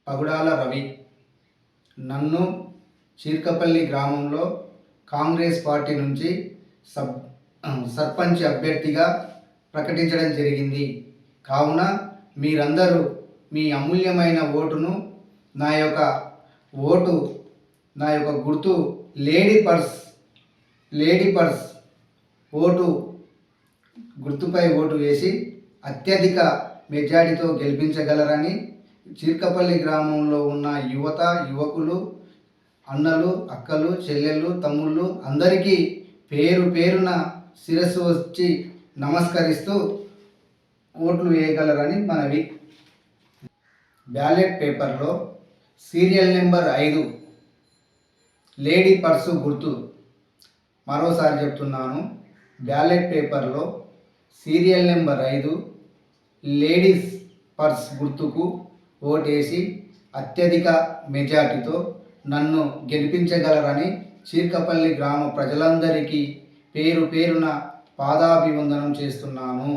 పగుడాల రవి. నన్ను చీర్కపల్లి గ్రామంలో కాంగ్రెస్ పార్టీ నుంచి సర్పంచ్ అభ్యర్థిగా ప్రకటించడం జరిగింది. కావున మీరందరూ మీ అమూల్యమైన ఓటును నా యొక్క గుర్తు లేడీ పర్స్ గుర్తుపై ఓటు వేసి అత్యధిక మెజారిటీతో గెలిపించగలరని చీర్కపల్లి గ్రామంలో ఉన్న యువకులు, అన్నలు, అక్కలు, చెల్లెళ్ళు, తమ్ముళ్ళు అందరికీ పేరున శిరస్సు వచ్చి నమస్కరిస్తూ ఓట్లు వేయగలరని మనవి. బ్యాలెట్ పేపర్లో సీరియల్ నెంబర్ 5 లేడీ పర్సు గుర్తు. మరోసారి చెప్తున్నాను, బ్యాలెట్ పేపర్లో సీరియల్ నెంబర్ 5 లేడీస్ పర్స్ గుర్తుకు ఓటేసి అత్యధిక మెజార్టీతో నన్ను గెలిపించగలరని చీర్కపల్లి గ్రామ ప్రజలందరికీ పేరున పాదాభివందనం చేస్తున్నాను.